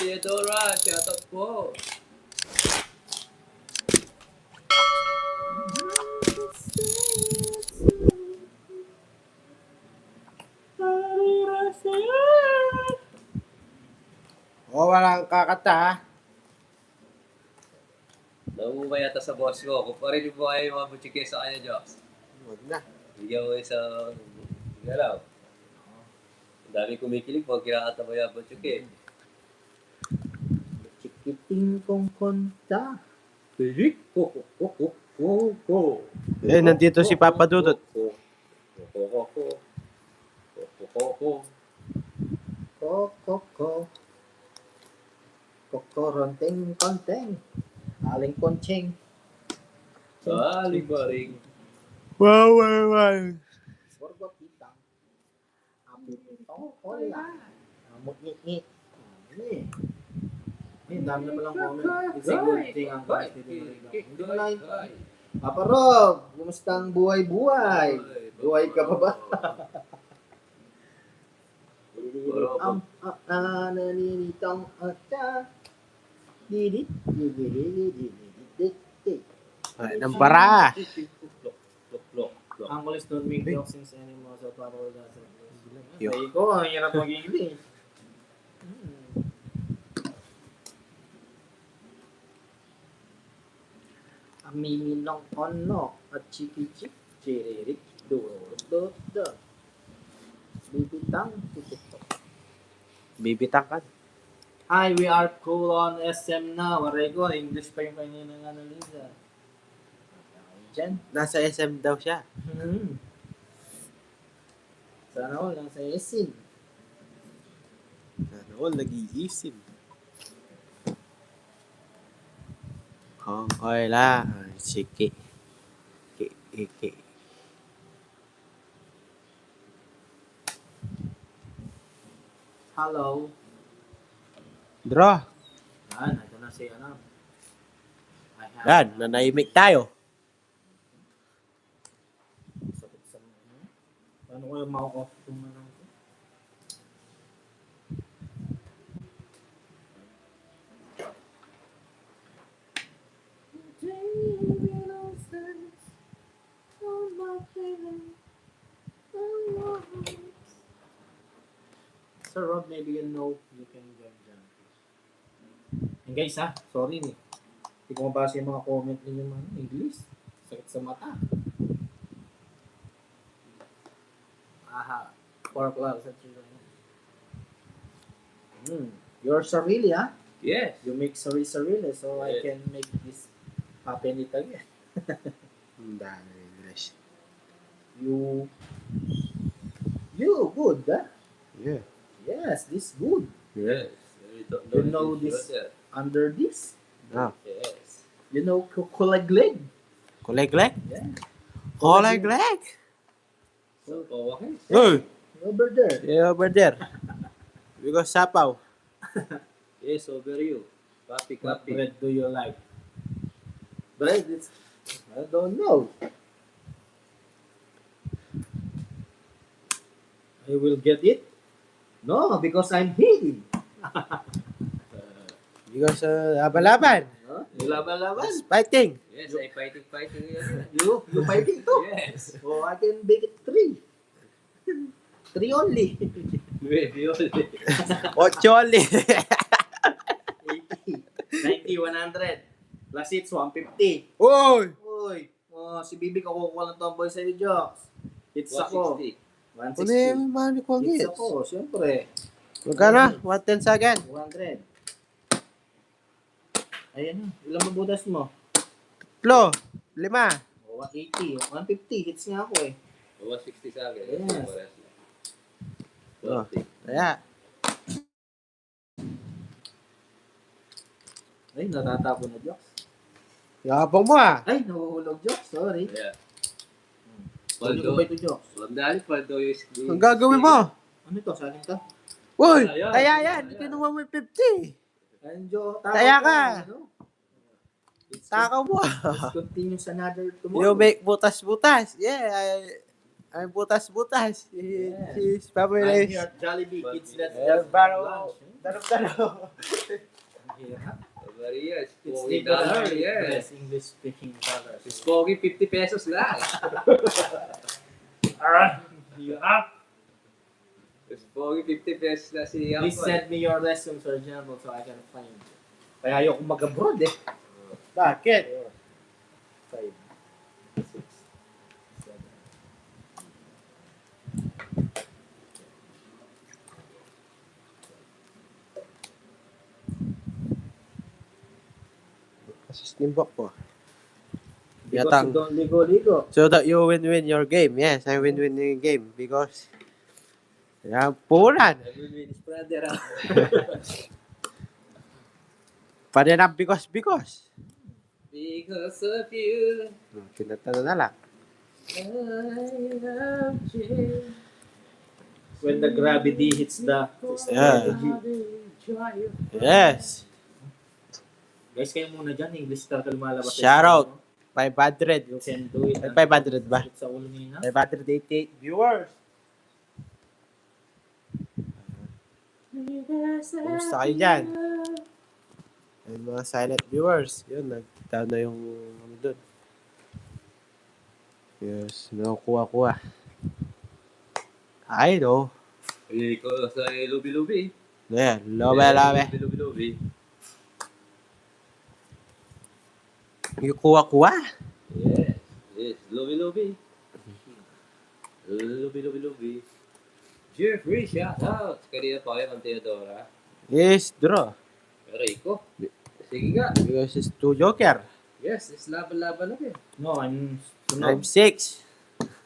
Theodora, shout out po. Walang kakata. Naumumay yata sa boss ko. Kung pa rin mo kayo yung mga butchike sa kanya, Joks. Huwag na. Bigyan mo sa... Galaw. Ang dami kumikilig pag kinakata mo yung butchike. Chikiting kong konta. Pilik! Ko. Eh, nandito si Papa Dudut. Ko. Ko. Kokoronteng konteng. Aling koncheng. Baling-baling. Wow. Sorgot itang. Apit itong kola. Amot ngit-ngit. Ini dami na palang comment. It's a good thing ang kahit hindi mo lang. Papa Rob, kumusta ang buhay-buhay? Buhay ka pa ba? Naninitong ata. Didit. Ay, ng bara. Ang kulis don't make jokes since anymore so Papa Rob doesn't. Yo. Ay ko, ang hirap magiging. Amininong ono at chiki-chik, chiririk, do. Bibitang, tutok. Bibitang ka. Hi, we are cool on SM now. Aray ko, English pa yung kanina ng Liza. Diyan. Nasa SM daw siya. Sana all, nasa SM. Ano, nag-iisip. Okay la. Sige. Iki. Hello. Draw. Yan, ito na si ano. Yan, nanahimik tayo. Sakit sa mga. Paano ko yung ma-off itong ano ko? Sir Rob, maybe you know you can join dyan. And guys ha, sorry ni. Hindi ko mabasa yung mga comment ninyo mga English. Sakit sa mata. Aha. 4 o'clock sa children. You're sarili ha? Yes. You make sarili so I Yes. can make this happen it again. Ang dami English. You good ha? Yeah. Yes, this good. Yes. You know this under this? Ah. Yes. You know kulegleg? Kulegleg? Yeah. Kulegleg? So, okay. Hey! Over there. Yeah, over there. We go sapaw. Yes, over you. Papi, What papi. bread do you like? Bread? I don't know. I will get it? No, because I'm hitting. Because laban-laban. Huh? You laban-laban? Fighting. Yes, ay fighting yan. You fighting too? Yes. Oh, I can make it 3. 3 only. Maybe only. Ocholi. 80, 90, 100. Plus it's 150. Uy! Uy, si Bibi kukuha ng tomboy sa'yo, Jocks. Hits ako. 160. Ano yung money ko Hits gits? ako, syempre. Magkano? 110 sa akin. 200. Ayan na. Ilang mabudas mo? 5. 180. 150. Hits nga ako eh. 160 sa akin. Yes. Oh. Kaya. Ay, natatapo na, Jocks. Yapang mo ah. Ay, nahuhulog, Jocks. Sorry. Yeah. Ano ko ba ito, Jocks? Dahil Paldo yung... Ang gagawin mo? Ano ito? Sa akin to? Uy! Ayan. Kaya yan. Kinuha mo yung 50. Ayun, Jo. Taya ka. Ano? Takaw mo. Let's continue sa another tomorrow. You make butas-butas. Yeah. Ay, butas-butas. His I'm favorite here at Jollibee. Kids, let's Eh, have baro. lunch. Daro-daro. I'm here, huh? Marias, It's $40 literally yan. best English speaking dollars. It's Pogi, 50 pesos lang. You up? It's Pogi, 50 pesos na si Please Uncle. send me your resume, Sir General, so I can find you. Kaya ayoko mag-abroad eh. Bakit? 5, 6, 7. Asistimbok po. Because Yatang. you don't ligo-ligo. So that you win your game. Yes, I win the game because yan, pulan. Every is brother. Paninam because. Because of you, Pinatano na lang. I love you. When the gravity hits the Yeah. Yes. Guys, kayo muna dyan. English talaga lumalabas. Shout out. 500. You can do it. Ay, 500 ba? Sa ulo niyo na. 588 viewers. Kumusta kayo dyan? Ay, mga silent viewers. Yun, nagtaon na yung ano dun. Yes, nakukuha-kuha. I know. Ikaw sa lubi-lubi. Ayan, lobe. Lubi-lubi. Yung kuha-kuha. Yes. Yes. Lubi-lubi. Lubi-lubi. Jeffrey, shout out. Kanina pa kayo, Ma'am Theodora. Yes, draw. Pero iko. Sige nga. Because it's 2 joker. Yes, is laban-laban na din. No, I'm... I'm 6.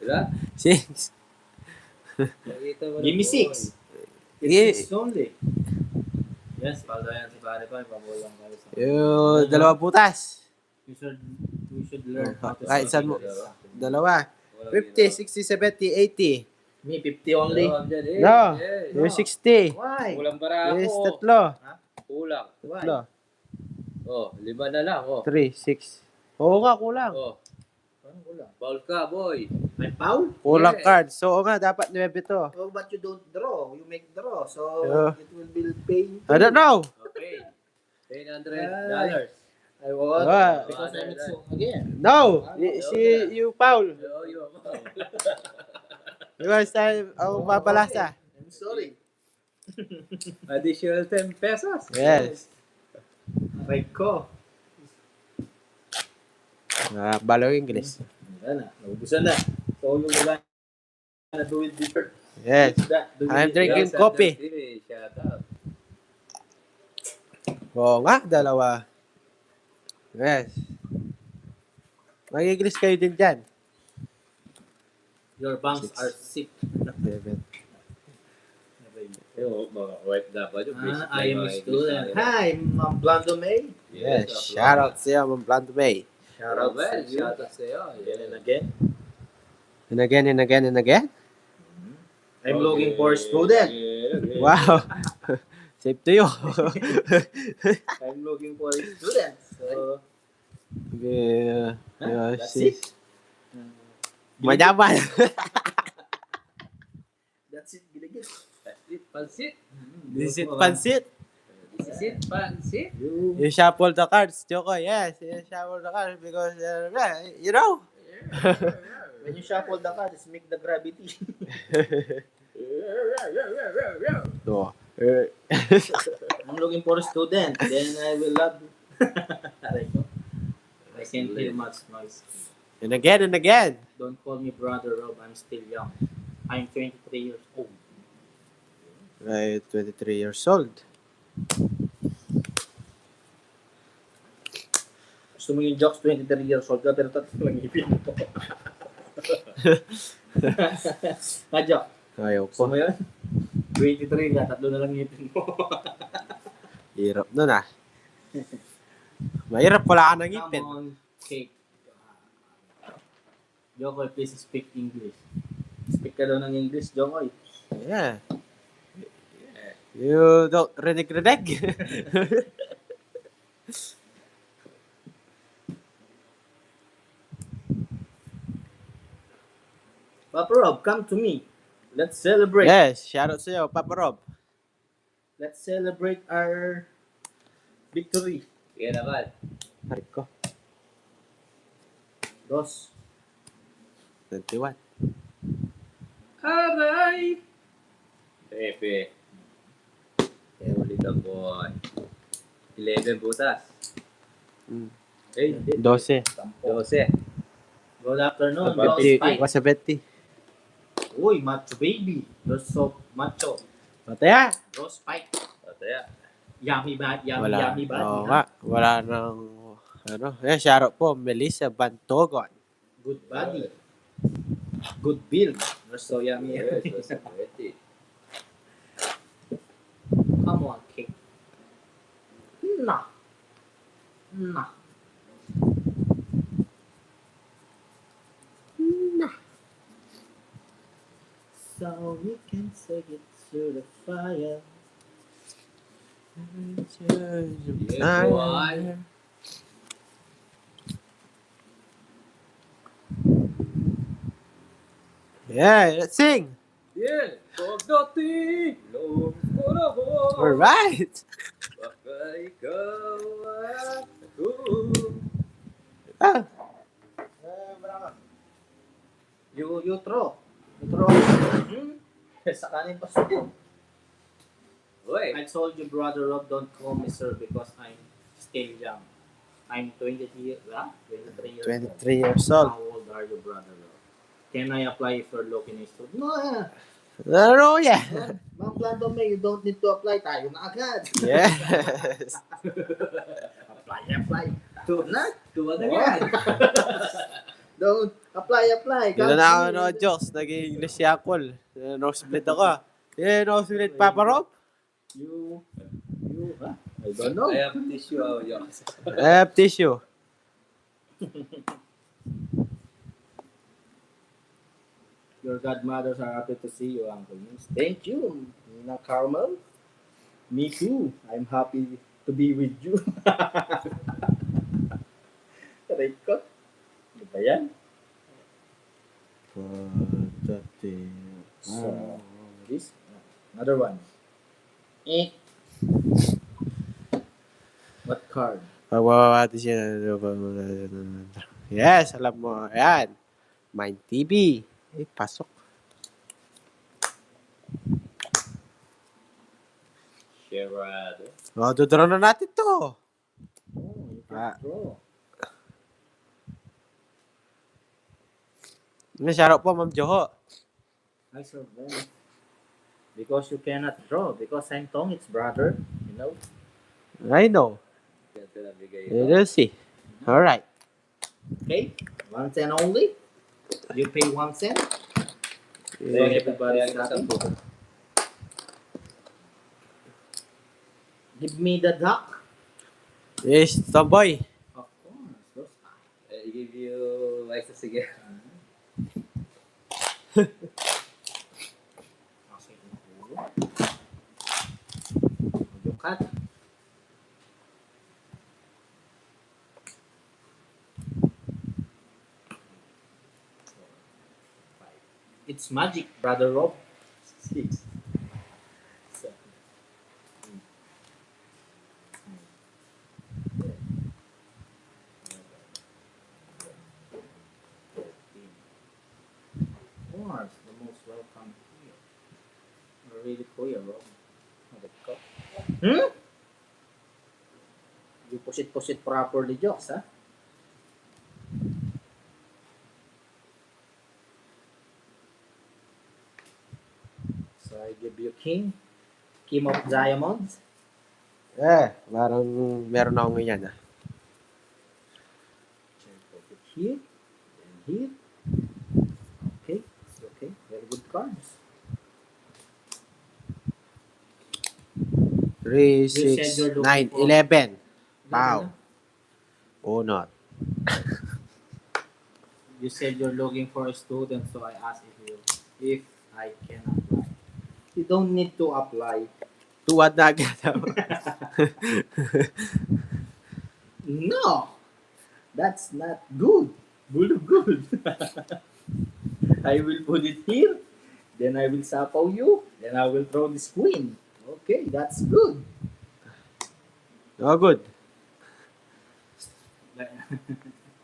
Diba? 6. Nakita mo na Give me po. 6. Yeah. It's 6 only. Yes, paldo yan si pare pa. Pabulang kayo sa... Yung dalawa butas. We should learn how to Kahit saan mo. English. Dalawa. Walang 50, 60, 70, 80. Me, 50 only. Dalawa dyan, eh. No. Yes. Yung 60. Why? Kulang para Yes, ako. tatlo. Kulang. Why? Tatlo. Oh, 5 na lang. Oh. 3, 6. Oo nga, kulang. Oh, Parang kulang. foul ka, boy. May foul? Kulang Yes. card. So, oo nga, dapat 9 to. Oh, but you don't draw. You make draw. So, Yeah. it will be paying. I don't know. Okay. $10. I won. Ah. Because I mix you again. No! Si you foul. Yo. Because ako papalasa. I'm sorry. Additional 10 pesos. Yes. Aray ko. Balo English. Wala na. Naubusan na. So, yung wala na do it different. Yes. That, do I'm it drinking Yes, coffee. Anthony, shout out. Oo nga, dalawa. Yes. Mag-English kayo din dyan. Your banks 6. are sick. 7. Yung mga OFW, basic I am a student. Hi, Ma'am Blando May. Yes. Shout out siya, Ma'am Blanto May. Shout out Well, to you. shout out sa'yo. Again and again. And again, and again, and again. I'm looking for a student. Wow. Save to you. I'm looking for a student. So, Yeah. that's it. Mayaman. That's it. Giligit. Pansit. This is pansit. This is it, pansit. You shuffle the cards, Choco. Yes, you shuffle the cards because, you know. When you shuffle the cards, make the gravity. So, I'm looking for a student. Then I will love. Aray ko. I can't hear much noise. and again, and again. Don't call me brother Rob. I'm still young. I'm 23 years old. Right, 23 years old. Gusto mo yung jokes, 23 years old ka, pero tatlo lang ipin mo. Joke. Ayaw Gusto ko. mo yun? 23 ka, tatlo na lang ipin mo. Hirap nun ah. Mahirap, wala ka ng ngipin. Come on, cake. Jokoy, please speak English. Speak ka daw ng English, Jokoy. Yeah. You don't rinig-rinig. Papa Rob, come to me. Let's celebrate. Yes, shoutout sa'yo, Papa Rob. Let's celebrate our victory. Sige naman. Tarik ko. Dos. 21. Aray! Pepe. Eh, ulit ang boy. 11 butas. Mm. Hey, 12. 12. Good afternoon. About Boss 50. Spike. What's a 20? Uy, macho baby. You're so macho. Mataya. Boss Spike. Pataya. Yummy ba? Yummy, Wala. yummy ba? Oo nga. Wala nang, ano. Eh, shoutout po, Melissa Bantogon. Good body. Good build. You're so yummy. Yes, was 20. Come on, cake. Nah. Nah. Nah. So we can take it to the fire. Yeah, boy. Yeah, let's sing. Yeah, pagdating ng panahon. Alright. Baka ikaw at ako. Ah, You throw. You throw. Sa kanin pa siya. Uy, I told you, brother Rob, don't call me sir because I'm still young. I'm 23 years old. 23 years old. How old are you, brother Rob? Can I apply for local institute? No, Ano yeah. Ma'am Plando May, you don't need to apply. Tayo na agad. Yes. Apply. Na? tuwa na yan. Don't apply. Dito na ako no, jokes. Naging English yakol. Nosebleed ako. Yeah, nosebleed, Papa Rob. You, huh? I don't know. I have tissue. Yes. I have tissue. Your godmothers are happy to see you, Uncle Yins. Thank you, Nina Carmel. Me too. I'm happy to be with you. Aray ko. Ano ba yan? So, this. Another one. What card? Pagwawati siya. Yes, alam mo. Ayan. Mind TV. Eh, pasok. Sherrod. O, dudro na natin to. Oh, you can Ah. draw. May shoutout po, Ma'am Joho. I saw that. Because you cannot draw. Because I'm Tongits, brother. You know? I know. Ito na bigay We'll see. Alright. Okay? 1 cent only. You pay 1 cent. So Everybody's everybody's happy. Give me the duck. Yes, tomboy. Of course. Those I give you license again. Okay. You cut. It's magic, brother Rob. 6. 7. 13. Of course, the most welcome here. You're really clear, Rob. You push it properly, Jokes, huh? So I give you King of Diamonds. Eh, parang meron akong ganyan ah. Put it here and here. Okay, it's okay. Very good cards. 3, You said you're 6, looking 9, for- 11. Wow. Oh, not. You said you're looking for a student, so I asked if I can apply. You don't need to apply. Tuwad na agad. No, that's not good. Good. I will put it here. Then I will sapaw you. Then I will throw this queen. Okay, that's good. Oh, good.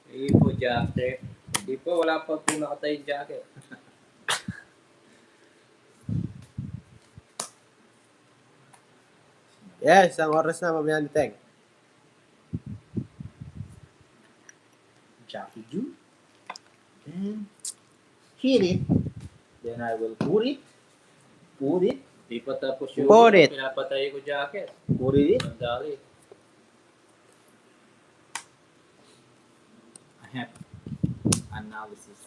Hindi po jacket. Hindi po, wala pa po nakatayong jacket. Yes, ang oras na mamaya ni Teng. Jackie Ju. Then hit it. Then I will put it. Put it. Hindi pa tapos yung Put it. pinapatay ko jacket. Put it. Ang dali. I have analysis.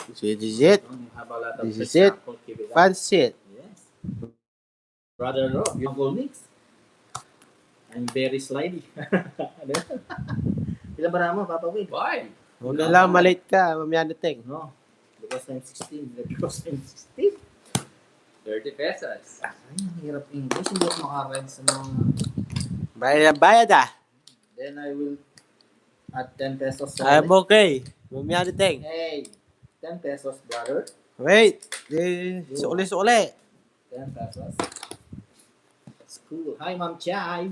This is it. You have a lot of This is it. example, keep it up. Fancy it. Yes. Brother Rob, you goal mix. I'm very slidey. Ilan ba naman, Papa Will? Why? Huwag na lang, malate ka. Mamaya ni Teng. No. Because I'm 16. Because I'm 16. 30 pesos. Ay, ang hirap English. Hindi ako makaride sa mga... Bayad ah. Then I will add 10 pesos. I'm okay. Mamaya ni Teng. Hey, 10 pesos, brother. Wait. Suli-suli. 10 pesos. That's cool. Hi, Ma'am Chai.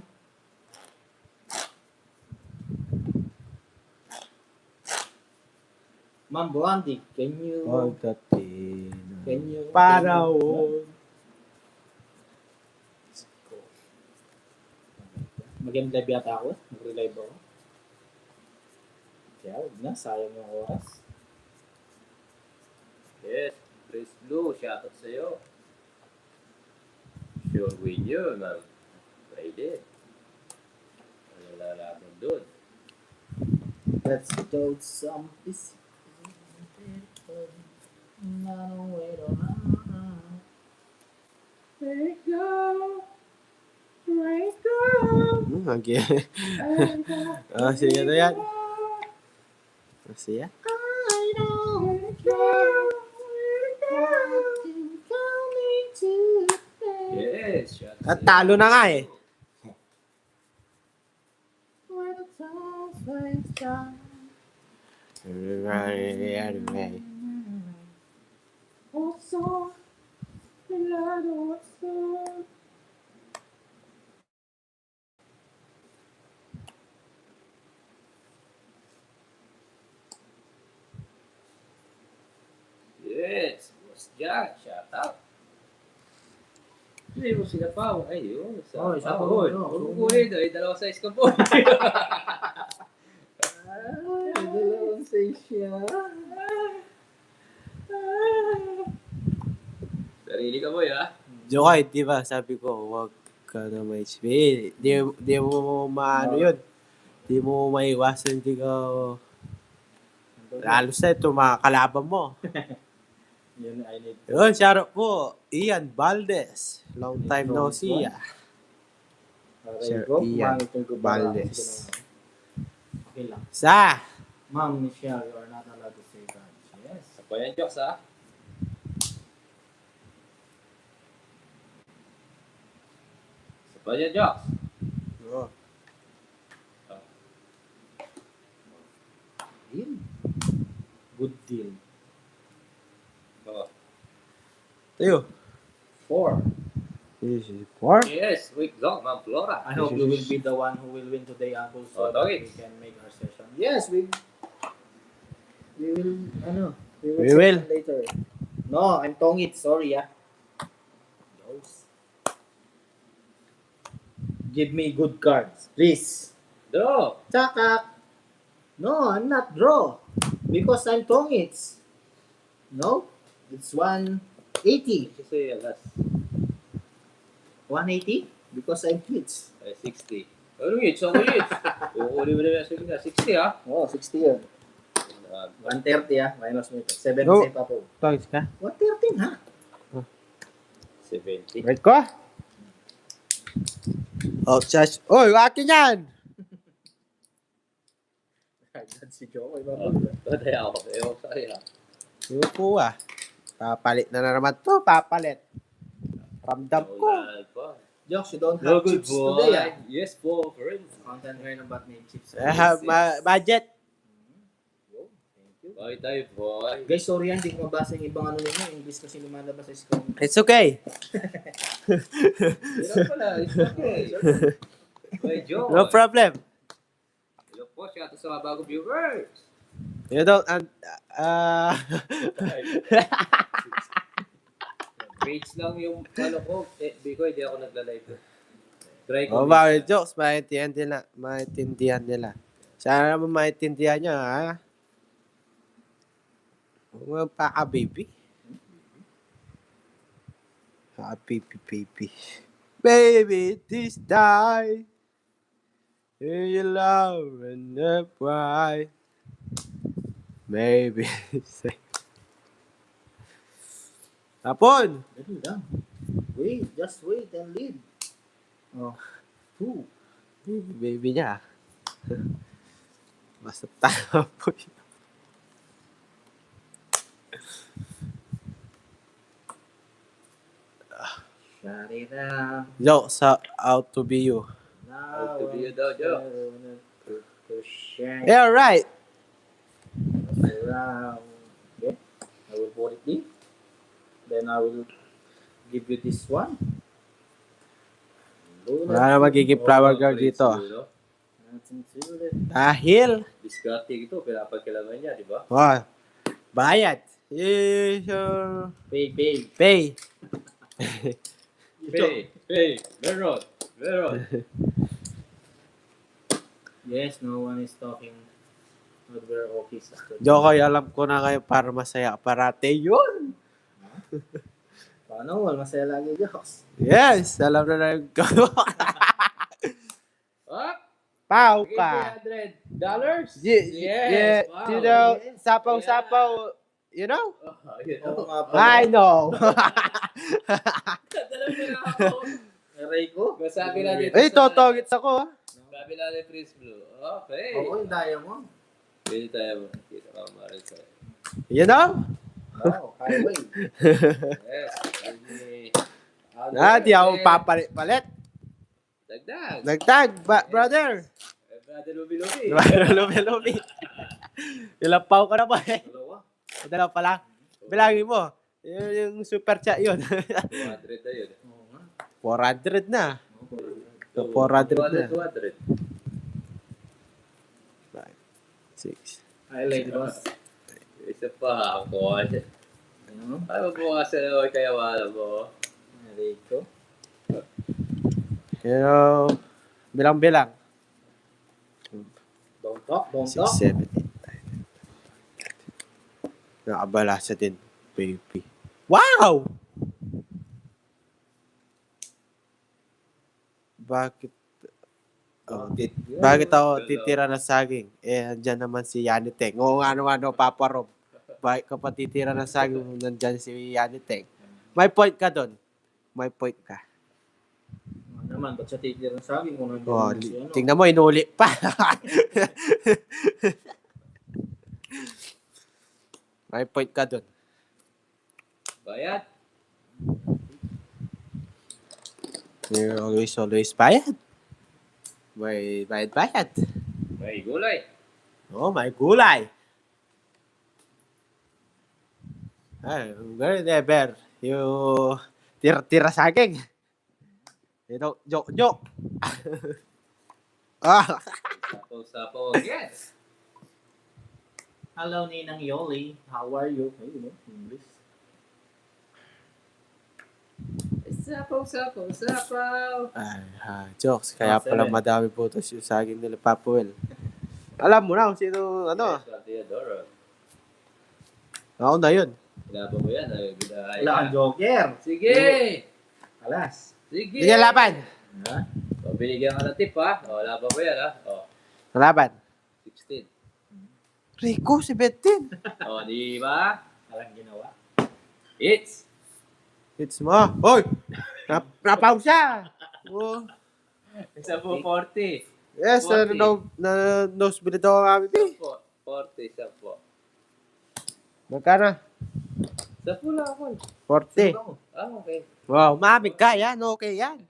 Ma'am Blondie, can you... Pagdating Can you... panahon. Mag-live yata ako. Mag-relive ako. Kaya huwag na, sayang yung oras. Yes. Chris Blue, shoutout sa'yo. Sure win yun, ma'am. Pwede. Ano lalaban doon? Let's go some peace. Okay. Oh, sige na yan. Siya? Yes, shoutout At talo na nga eh. Yes, Boss Jack, shoutout. Hindi mo sila pa. Ay, yun. Oh, isa pa. Hoy, Oh, kukunin. Ay, dalawa size ka po. Ay, dalawang say siya. Sarili ka, boy, ha? Jokoy, di ba? Sabi ko, huwag ka na may HP. Di mo maano yun. Di mo maiwasan, di ka... Lalo sa ito, mga kalaban mo. Yun, I need Yun, shoutout po. Ian Valdez. Long time no see ah. Sir Ian Valdez. Okay lang. Sa! Ma'am Michelle, you are not allowed to say that. Yes. Ako yan, Jokes, ha? Isa pa yan, Jokes. Oh. Deal. Good deal. Oh. Tayo. 4. This is 4. Yes, weak dog, Ma'am Flora. I hope you will be the one who will win today, Uncle, so Oh, that doggy. we can make our session. Yes, we will, We will. session later. No, I'm Tongit, sorry, Those. Give me good cards, please. Draw. Tsaka, no, I'm not draw. Because I'm Tongits. No, it's 180. Kasi last 180? Because I'm kids. ay 60. Ano yun? So, yun. Kukunin mo na yung 60, ha? Oh, 60 yun. 130 minus meter. 70 No. pa po. Thanks ka. 113 ha? 70. Wait ko. Oh, charge. Oy, akin yan! Agad si Joe. Iba Oh, patay ako. Ewan ko sa'yo, ha? Yung po ah. Papalit na naman to. Papalit. Ramdam ko. Wala pa. Josh, you don't No have good, chips boy. today Yes, po, friends. Content ngayon about may chips. I have my budget. Yo, thank you. Boy tayo, boy. Guys, sorry hindi ko mabasa yung ibang ano ninyo. English kasi lumalabas sa screen. It's okay. Hirap pala. It's okay. Boy, Joe. No problem. Hello po, shout out sa mga bagong viewers. You don't, Page lang yung ano ko. FB ko, hindi ako nagla-live. Try ko. bakit jokes, maintindihan nila. Sana naman maintindihan nyo, ha? Huwag pa ka, baby. Baby. Baby, this time. Hear your love and the pride. Maybe. Hapon! Dali lang. Wait, just wait and leave. Oh, 2. Baby niya. Basta tayo po. Shut it down. Jokes out to be you. Now, to be you daw, Joe. to shine Yeah, right. around. Okay, I will put it in. Then I will give you this one. Wala na magiging flower girl dito. Nothing to it. Dahil, Diskarte ito, pinapagkailangan niya, di ba? bayad. Is your Pay, pay. pay. Hey, meron. Yes, no one is talking. But we're okay, sister. Jokoy, alam ko na kayo para masaya ka parate. Yun! Paano? Wala masaya lagi, Jokes. Yes! Alam na yung Ah, Pau okay, ka. $300? Yeah, wow. you know, sapaw-sapaw, you know? You Oo know. nga pala. I know. Dalawa na ako. Aray ko. Masabi natin. Eh, totogits ako, ha? Sabi natin Prince Blue. Okay. Oo, yung diamond. Pwede tayo makikita ka maaaring sa... You know? Wow, highway. Yes. Pwede. Di ako papalit. Dagdag. Nagtag, brother. Brother Lubi-Lubi. Lumi. Ilang pau ka na ba eh? Dalawa. Dalawa pa lang. Bilangin mo. Yung super chat yun. 200 na yun. Oo nga. 400 na. So, 400 na. 200. 6. Highlight, boss. Isa pa ako. Ano? Ano po kasi naman kaya wala mo? Aray ko. Pero, bilang-bilang. Don't talk, don't 6, talk. 7, 8, 9. Nakabalasa din, baby. Wow! Bakit? Bakit ako titira ng saging? Eh, andyan naman si Yaniteng. Oo nga naman, Papa Rob. Bakit ka pa titira ng saging? Nandyan si Yaniteng. May point ka doon. May point ka. Ano naman, ba't siya titira ng saging kung nandiyan Oh, naman si ano? tingnan mo, inuli pa. May point ka doon. Bayad. You're always bayad. May bayad. May gulay. Oh, may gulay. Ay, very never. You tira saging. Ito, joke. Sapaw-sapaw again. Hello, Ninang Yoli. How are you? Ay, you know, English. Sapaw. Jokes. Kaya pala madami putos yung saging nila, Papa Will. Alam mo na kung sino, ano. Yes, Theodoro. Ako na yun. Laban mo yan. Wala kang joker. Sige. Alas. Sige. Sige, laban. Ha? O, binigyan ka ng tip, ha? O, laban mo yan, ha? O, Laban. 16. Rico, 17. O, di ba? Alang ginawa. It's. It's mo. Hoy! Napausa! Oh. Isa po 40. Yes, 40. nosebleed ako kami. Isa po. 40, isa po. Magkano? Isa po lang ako. 40. Ah, okay. Wow, mamig ka yan. Okay yan.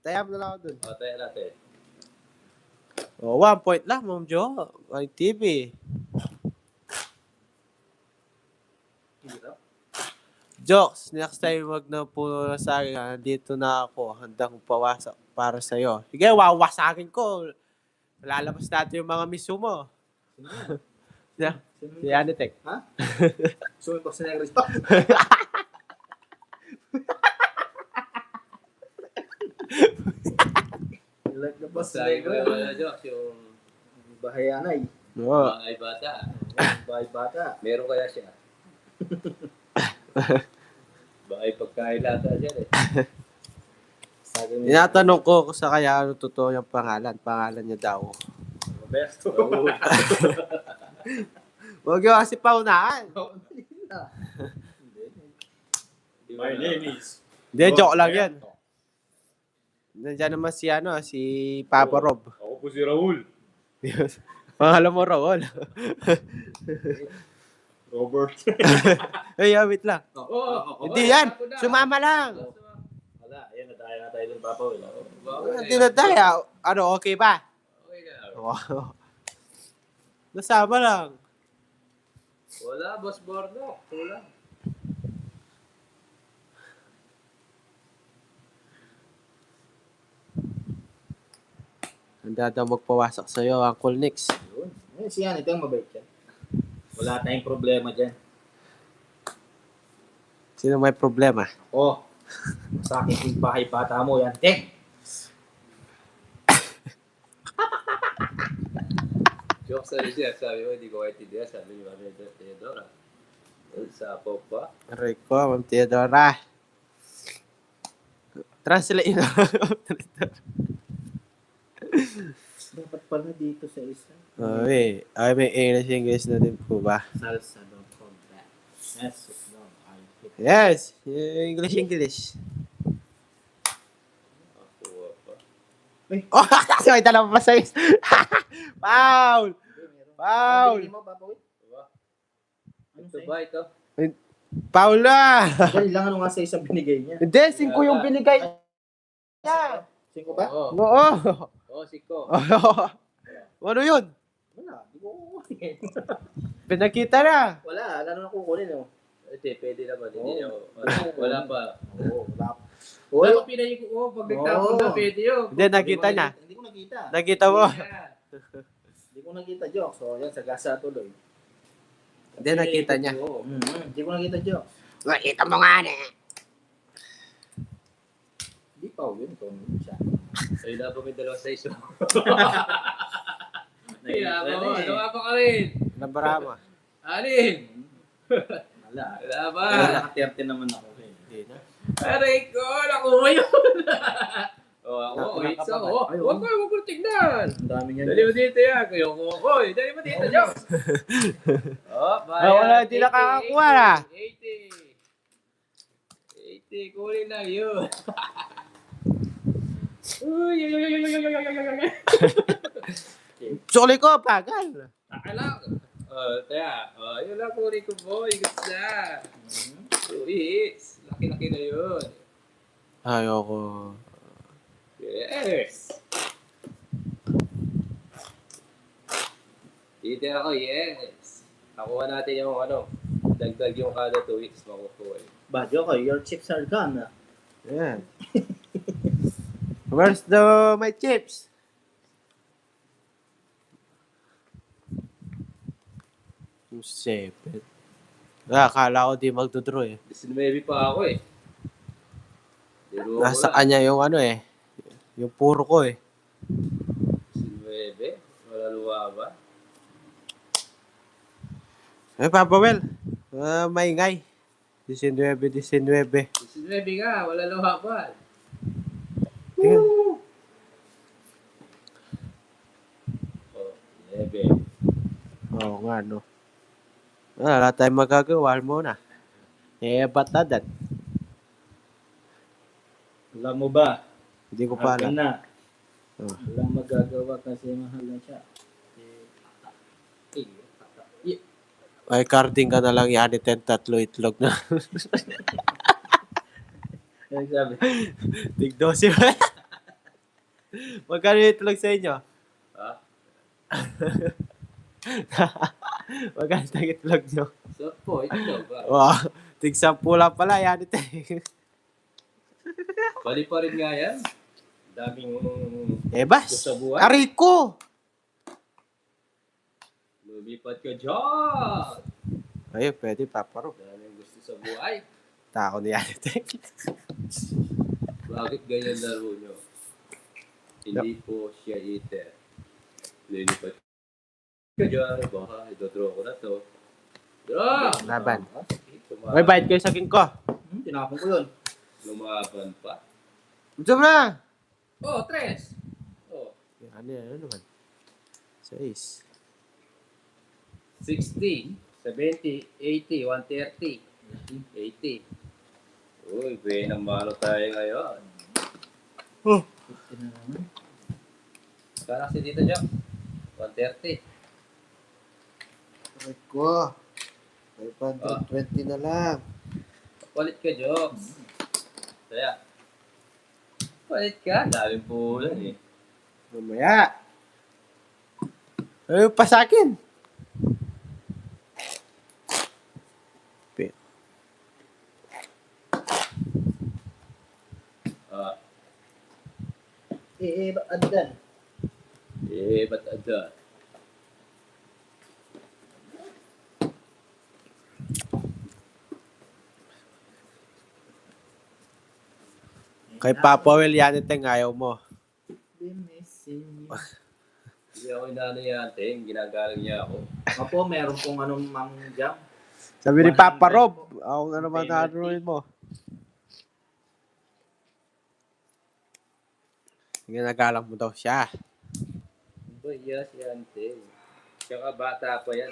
Tayam na lang ako dun. O, tayo natin. Oh, 1 point lang, Ma'am Jo. Ay, TV. Jokes, next time wag na puro na sa akin. Nandito na ako. Handang pawasak para sa'yo. Sige, wawasakin ko. Lalabas natin yung mga miso mo. Sino yan? Yeah. Sino Si yan? Anitek. Ha? Sumin ko si Negris pa. You like the boss Sabi ko yung Negris? Jokes, yung Bahayanay. Oo. mga ay bata. Bahay bata. Meron kaya siya. Baka ay pagkain lata siya eh. Sabi mo. Tinatanong ko kung sa kaya ano totoo yung pangalan. Pangalan niya daw. Roberto. Oo. Huwag yung kasi paunahan. My name is. Hindi, joke lang yan. Nandiyan naman si ano, si Papa Rob. Ako po si Raul. Pangalan mo Raul. Robert. Ay, wait lang. Hindi yan. Sumama lang. Wala, ayan, nadaya na tayo ng Papa Will. Hindi na tayo. Ano, okay ba? Okay na. Wow. Nasama lang. Wala, Boss Bordo. Wala. Handa daw magpawasak sa'yo, Uncle Nix. Yun. Eh, siya, ito yung mabait yan. Wala tayong problema dyan. Sino may problema? Ako, sa akin yung bahay bata mo yan. Jokes na rin siya. Sabi ko, hindi ko kaintindihan. Sabi ni Mami Teodora. Sa Popa. Rico, Ma'am Teodora. Translate yun. Dapat pala dito sa isa. Ay, may English na din po ba? Salsa, don't call that. Yes, no, I hate it. Yes, English. Ako pa. Oh, sorry, dalawa pa sa'yo. Foul! Foul! Ano mo, Papa Will? Diba? Ano Ito sa'yo? ba ito? Foul na! Dali lang ano nga sa isang binigay niya. Hindi, 5 yung binigay niya. 5 ba? Oo. Oo. Oo, siko. Ano yun? Wala, di ko kukunin. Pinakita na. Wala, ano na kukunin oh. Ito, pwede naman. Hindi Oo. niya. Wala pa. Oo, wala. Wala Uy, pa pinayin ko. Pag nagtapon na, pwede yun. Hindi, nakita niya. Hindi ko nakita. Nakita mo. Hindi ko nakita, Jok. So, yan, sa gasa tuloy. Hindi, nakita niya. Hindi ko nakita, Jok. Nakita mo nga na. Hindi pa, yun. Ito naman siya. Ayun na pa may dalawa sa iso. Nakita Ano na eh. pa ka rin? Nabarama. Alin? Wala. Wala ba? Naka-30 naman ako. Hindi na. Aray ko, nakuha yun. Ako, wait, so, Ay, huwag ko tignan. Ang dami niyan. Dali mo dito yan. Kuya ko, oy, dali mo dito, Jokes. Wala, hindi nakakakuha na. 80, kunin lang yun. Uy, uy, uy, uy, uy, uy, uy, uy, uy, uy. Suli ko, pagal. Alam. Kaya, yun lang kunin ko, boy. Gusto. Luis, laki-laki na yun. Ayoko. Yes. Dito ako, yes. Nakuha natin yung dagdag yung kada 2 weeks makukuha. Ba, Jok, your chips are gone. Yeah. Where's my chips? Yung 7. Akala ko di magdodraw eh. 19 pa ako eh. Diro Nasa kanya yung yung puro ko eh. 19? Wala luwa ba? Papa Well, maingay. 19. 19 nga, wala luwa ba? Tingnan. Oh, 11. Oo nga, no. Wala tayong magagawa mo na. Batadan. Alam mo ba? Hindi ko pa Akin alam. na. Oh. Walang magagawa kasi mahal na siya. Ay, carding ka na lang yan. 10 tatlo itlog na. Ano sabi? Tigdosi ba? Magkano yung itlog sa inyo? Ha? Magkano yung itlog nyo? So, po, ito ba? Wow. Tig-10 pala, Yaniteng. Bali pa rin nga yan. Daming Ebas. gusto sa buhay. Ariko! Lumipat ka dyan. Ayun, pwede, Papa Rob. Daming gusto sa buhay. Tako ni Yaniteng. Bakit ganyan laro nyo? Hindi po siya eater. Lumipat ka dyan. Baka ito-draw ko na to. Draw! Laban. May bayad kayo sa king ko. Tinapon ko yun. Lumaban pa. Gusto mo na! Oh, tres! Oh, Ano naman? 6. 60, 70, 80, 130, 80. Uy, benang malo tayo ngayon. Ina naman. Kala si Tito Jack. 130. Ariko. 520 na lang. Palit ka, Jokes. Kaya. Palit ka. Daming pulan eh. Mamaya. Ayun pa sa akin. Ah, Adan. ba't ada? Kay Papa Will, Yaniteng, ayaw mo. Hindi ako inanayating. Ginagalang niya ako. Apo, meron pong anong Mang Jam. Sabi ni 100 Papa Rob, po. ako na naman Penalty. naruin mo. Ginagalang mo daw siya. Ba, yes, yan, Ting. Tsaka bata pa yan.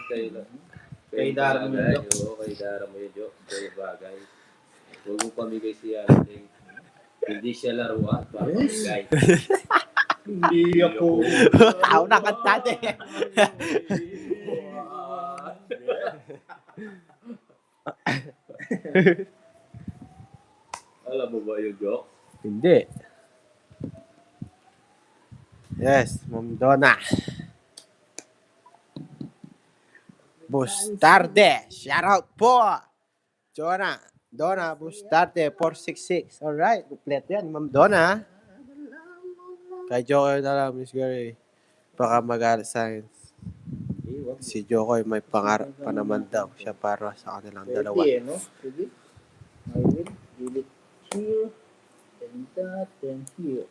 Kay Dara mo yun, Oo, kay Dara mo yun, Jok. Kayo bagay. Huwag mo pamigay siya, Ting. Hindi siya laruan. Pamigay. Hindi ako. Ako nakanta din. Alam mo ba yung Jok? Hindi. Yes, Ma'am Donna. Bustarde. Shout out po. Donna. Bustarde. 466. Alright. Kompleto yan, Ma'am Donna. Kay Jokoy na lang, Miss Gary. Baka mag-aaral science. Si Jokoy may pangarap pa naman daw siya para sa kanilang dalawa. Pwede, no? Pwede. I will give it here, and that, and here.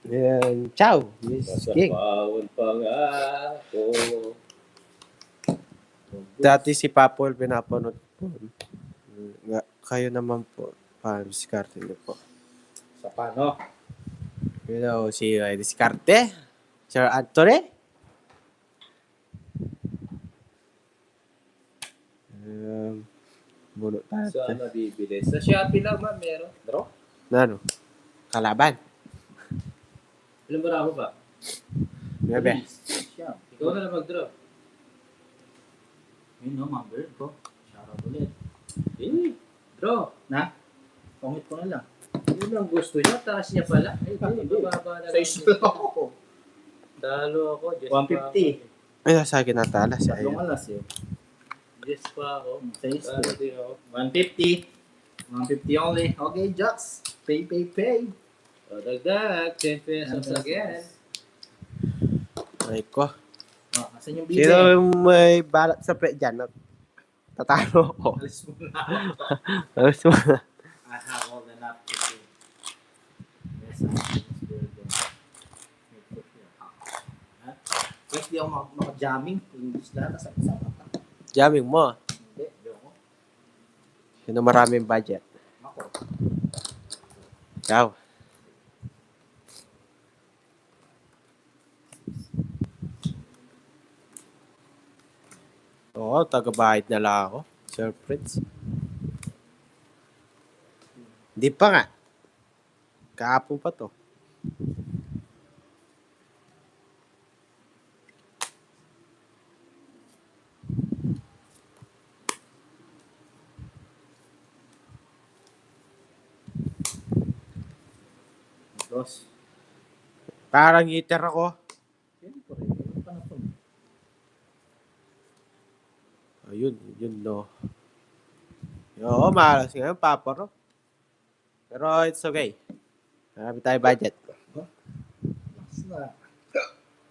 Yan. Ciao, Miss King. Masapawon pa nga ako. Dati si Papol pinapanood po. Kayo naman po. Diskarte niyo po. Sa paano? You know, si Diskarte. Sir Anthony. Bulo tayo. Saan nabibili? Sa Shopee lang, ma'am, meron. Draw? Ano? Kalaban. Ilan ba ako ba? Bebe. Siya. Ikaw na lang mag-draw. Yun, no? Mang Bird ko. Shoutout ulit. Draw. Na? Pangit ko na lang. Yun ang gusto niya. Taas niya pala. Ay, hindi. Bababa na Sa isla ako. Talo ako. Just 150. Ay, sa akin natala. Sa Tatlong iyo. alas eh. Just pa ako. Sa isla. Talo din ako. 150. 150 only. Okay, Jux. Pay. O, dagdag. 10 pesos again. Ay ko. Oh, asan yung bibe? Sino yung may balat sa pre dyan? Tatalo ko. Alis mo na. Alas mo na. I have all the enough to do. Yes, I'm good. Guys, di ako maka-jamming. English lahat. Sa kasama ka. Jamming mo. Hindi, di ako. Sino maraming budget? Ako. Ikaw. Oo, taga-bahid na lang ako. Sir Prince. Hindi pa nga. Kahapon pa to. Boss. Parang heater ako. Siyempre, ano pa na po? Ayun, yun no. Oo, malas ngayon, Papa Ro. Pero it's okay. Marami tayo budget. Lakas na.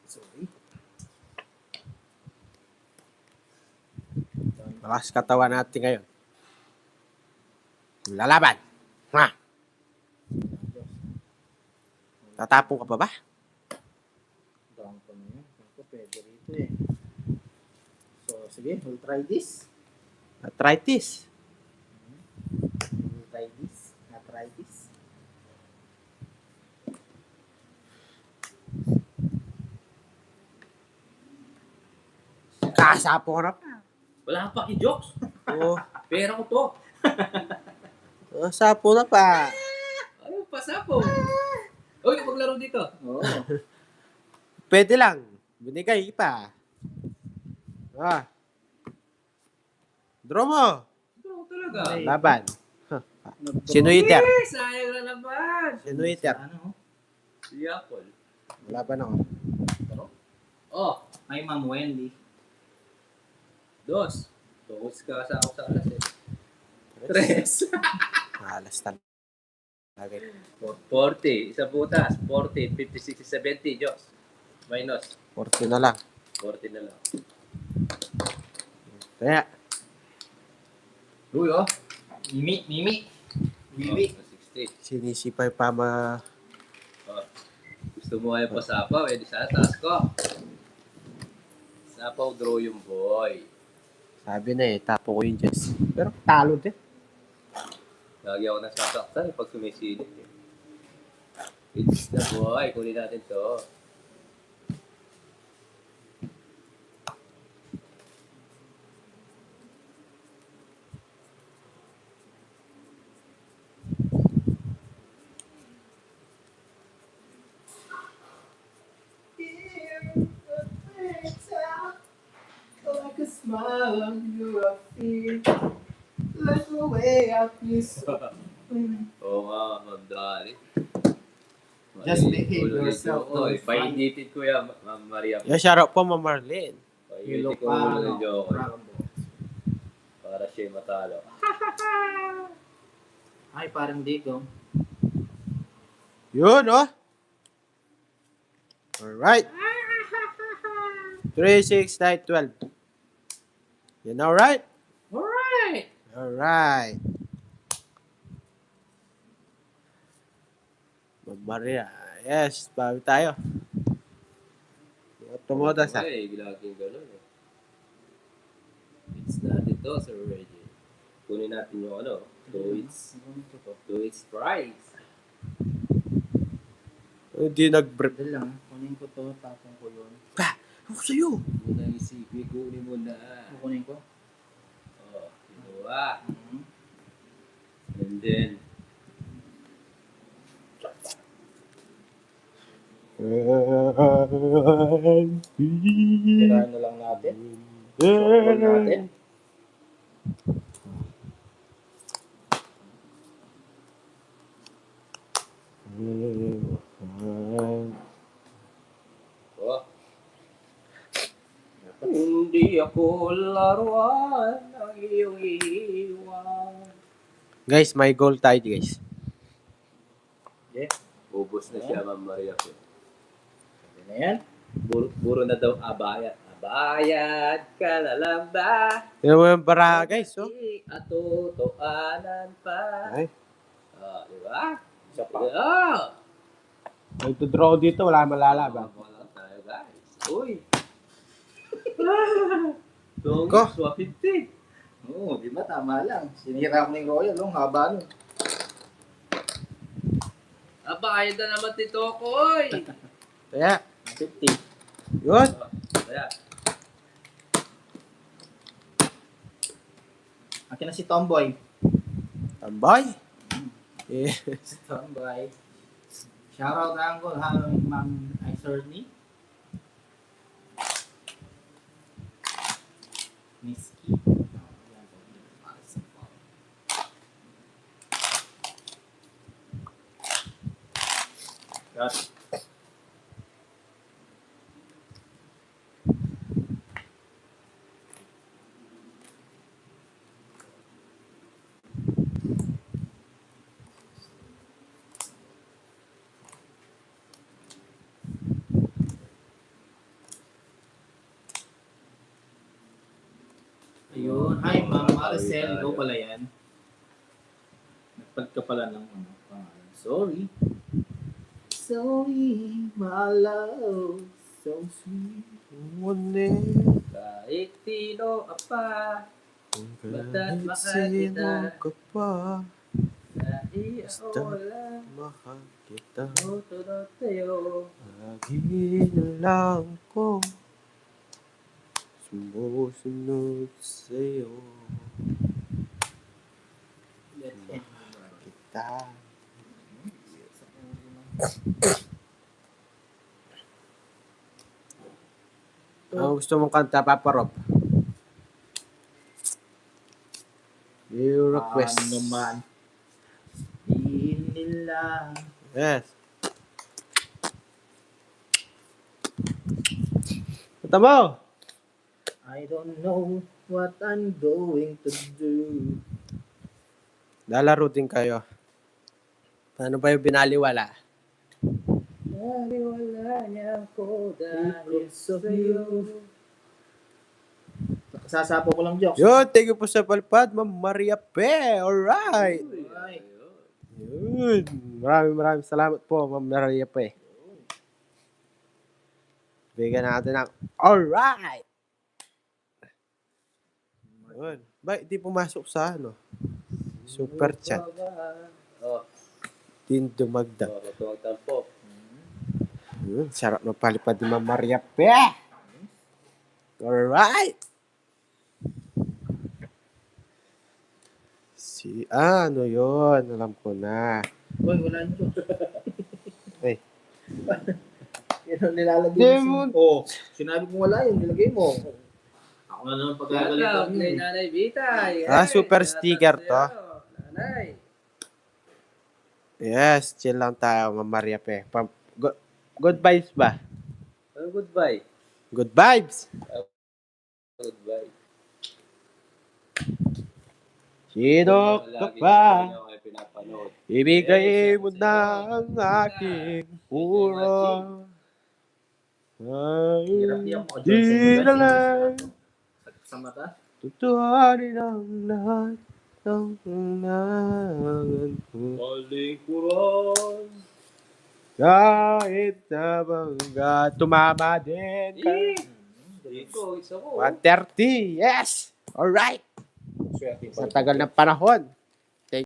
Sorry. Malakas katawan natin ngayon. Lalaban. Ha? Tatapong ka pa ba? Down pa na yan. Ako, pwede rito eh. So, sige, we'll try this. Arthritis. We'll try this. Not try this. Kasapo ko na pa. Wala pa ki-jokes. Oo. Pera ko to. Sapo na pa. Ayaw pa, sapo. Uy, maglaro dito. Oo. Pwede lang. Binigay pa. Ah. Draw mo. Ito talaga. Ay. Laban. Nag-draw. Sino iter? Eh, sayang na naman. Sino iter? Ano? Si Apple. Laban ako. Oh, Ay, Ma'am Wendy. dos. Focus ka sa ako sa alas eh. Tres. Alas talaga. 40. Isa butas. 40, 50, 60, 70. Diyos. Minus. 40 na lang. 40 na lang. Kaya, Uy, oh. Mimi. Mimi. Oh, 60. sinisipay pa Oh. Gusto mo ayaw pa sapaw, eh di sana taas ko. Sapaw draw yung boy. sabi na tapo ko yung Jets. Pero talo din. Lagi ako nasasaktan pag sumisilip eh. It's the boy. Kunin natin to. Like a smile on your face. Like the way I kiss. Oo nga, Ma'am Dari. Just behave yourself. Oy, painitin ko yan, Ma'am Maria. Yung shoutout po, Ma'am Marlene. You Painitin look ko ulo ng Jokoy Rambo. para siya matalo. Ay, parang dito. Yun, oh. Alright. 3, 6, 9, 12. You know, right? Alright! Alright. Ma'am Maria. Yes, bawi tayo. Tumodas ha. Ay, laging gano'n eh. It's natin to, Sir Reggie. Kunin natin yung ano, to its price. Hindi nag-brief. Dali lang. Kunin ko to, tapong ko yun. Ako sa'yo. Muna isipin, kunin mo na. Kunin ko. Oh, kinuha. Mhm. And then, Tirahan na lang natin. Shuffle natin. oh. Hindi ako laruan ng iyong iiwan. Guys, may goal tayo, guys. Okay. Ubus na siya, Ma'am Maria. Pwede na yan. Puro na daw abayat. Abayat ka na lang ba? Tignan mo yung bara, guys, oh. At tutuanan pa. Ay, Ah, di ba? Isa pa. Ah! nagtudraw dito, wala malalaban. Wala tayo, guys. Uy! Dong, Ko. swapinti. Oo, di ba? Tama lang. Sinira ko ni Royal. Ang haba nun. Abayad na naman tito ko, oy! Kaya, 50. yun. Kaya, Akin na si Tomboy. Tambay. Yes. Tomboy. Shoutout na ang Ma'am Icerny. Miski. Got it. Hi, Ma'am Maricel. Ikaw pala yan. Nagpad ka pala ng pangalan. Sorry. Sorry, my love. So sweet. Ngunit, Kahit sino ka pa, kahit sino ka pa, dahil basta ako lang, mahal kita. tutulog sa'yo. Lagi na lang ko sumusunod sa'yo. Kita. Ang gusto mong kanta, Papa Rob? Your request. Ano man. Di nila. Yes. Kanta mo! I don't know what I'm going to do. Lalaro din kayo. Paano ba yung binaliwala? Nariwala niya ako dahil Because of sa'yo. Sasapo ko lang jokes. Yun, thank you po sa palpad, Ma'am Maria Pe. Alright. Alright. Yun. Maraming salamat po, Ma'am Maria Pe. Bigyan natin ng alright. Yun. Ba, di pumasok sa ano? Super chat. Oh, Din dumagdag. matuwag tampo. Yun, sarap ng palipad ni Ma'am Maria Pe. Alright. Si, ano yun? Alam ko na. Uy, wala nyo. Ay. Yan ang nilalagay Demon. Oh, sinabi ko wala yun, nilagay mo. Ako na naman pagkagalitan Kay yun. Nanay Vitay. Super sticker to. Nanay. Yes, chill lang tayo, Ma'am Maria Pe. Good vibes ba? Oh, goodbye. Good vibes. Goodbye. Sino ka Lagi ba? niyo kayo pinapanood. Ibigay mo na ang aking puro. Ay, Hirap yan mo. di na lang. Sa mata. Tutuhanin ang lahat ng kailangan ko. Palingkuran. Kahit na bangga, tumama din ka. Dito, isa ko. 130, yes! Alright! Swerte Sa tagal ng panahon.